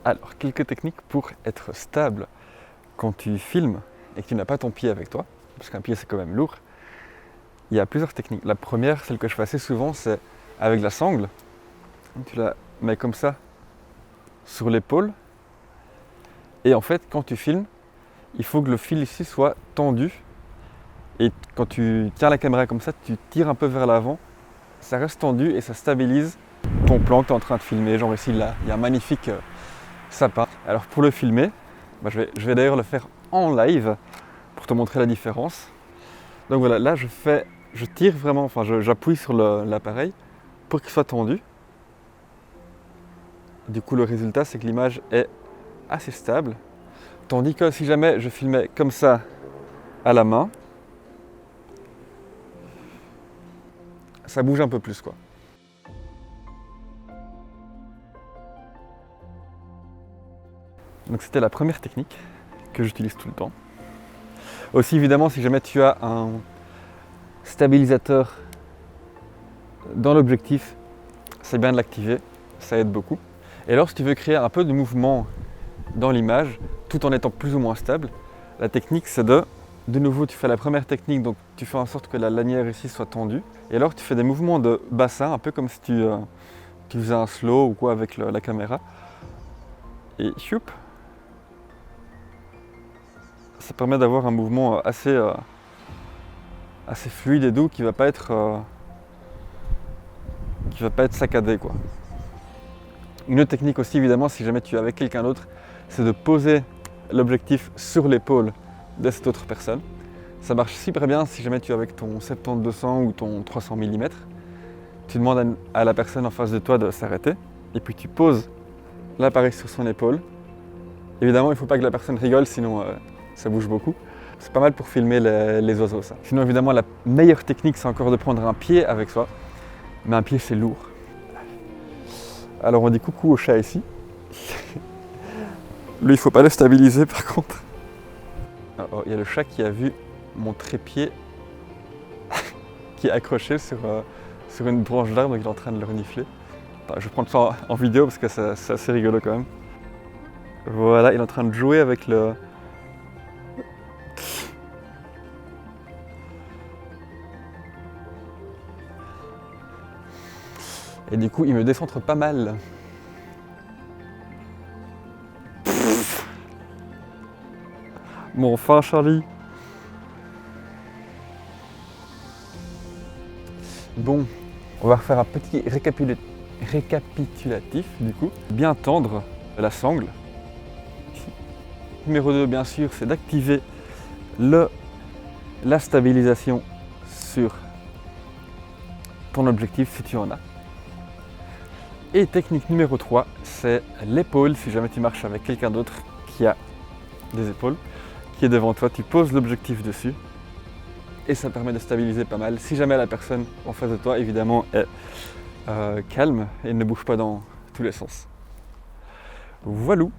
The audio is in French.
Alors, quelques techniques pour être stable quand tu filmes et que tu n'as pas ton pied avec toi, parce qu'un pied c'est quand même lourd. Il y a plusieurs techniques. La première, celle que je fais assez souvent, c'est avec la sangle. Tu la mets comme ça sur l'épaule. Et en fait, quand tu filmes, il faut que le fil ici soit tendu. Et quand tu tiens la caméra comme ça, tu tires un peu vers l'avant. Ça reste tendu et ça stabilise ton plan que tu es en train de filmer. Genre ici, là, il y a un magnifique sapin. Alors pour le filmer, je vais d'ailleurs le faire en live pour te montrer la différence. Donc voilà, là je tire vraiment, enfin j'appuie sur l'appareil pour qu'il soit tendu. Du coup le résultat c'est que l'image est assez stable. Tandis que si jamais je filmais comme ça à la main, ça bouge un peu plus quoi. Donc c'était la première technique que j'utilise tout le temps. Aussi évidemment si jamais tu as un stabilisateur dans l'objectif, c'est bien de l'activer, ça aide beaucoup. Et alors si tu veux créer un peu de mouvement dans l'image, tout en étant plus ou moins stable, la technique c'est de nouveau tu fais la première technique, donc tu fais en sorte que la lanière ici soit tendue. Et alors tu fais des mouvements de bassin, un peu comme si tu faisais un slow ou quoi avec la caméra. Et choup, ça permet d'avoir un mouvement assez fluide et doux qui va pas être saccadé quoi. Une autre technique aussi évidemment si jamais tu es avec quelqu'un d'autre, c'est de poser l'objectif sur l'épaule de cette autre personne. Ça marche super bien si jamais tu es avec ton 70-200 ou ton 300 mm. Tu demandes à la personne en face de toi de s'arrêter et puis tu poses l'appareil sur son épaule. Évidemment il ne faut pas que la personne rigole sinon ça bouge beaucoup. C'est pas mal pour filmer les oiseaux ça. Sinon évidemment la meilleure technique c'est encore de prendre un pied avec soi. Mais un pied c'est lourd. Alors on dit coucou au chat ici. Lui il faut pas le stabiliser par contre. Oh, il y a le chat qui a vu mon trépied qui est accroché sur une branche d'arbre et il est en train de le renifler. Attends, je vais prendre ça en vidéo parce que c'est assez rigolo quand même. Voilà, il est en train de jouer avec le... Et du coup, il me décentre pas mal. Bon, enfin, Charlie. Bon, on va refaire un petit récapitulatif du coup. Bien tendre la sangle. Numéro 2, bien sûr, c'est d'activer la stabilisation sur ton objectif si tu en as. Et technique numéro 3, c'est l'épaule. Si jamais tu marches avec quelqu'un d'autre qui a des épaules, qui est devant toi, tu poses l'objectif dessus et ça permet de stabiliser pas mal. Si jamais la personne en face de toi, évidemment, est calme et ne bouge pas dans tous les sens. Voilou!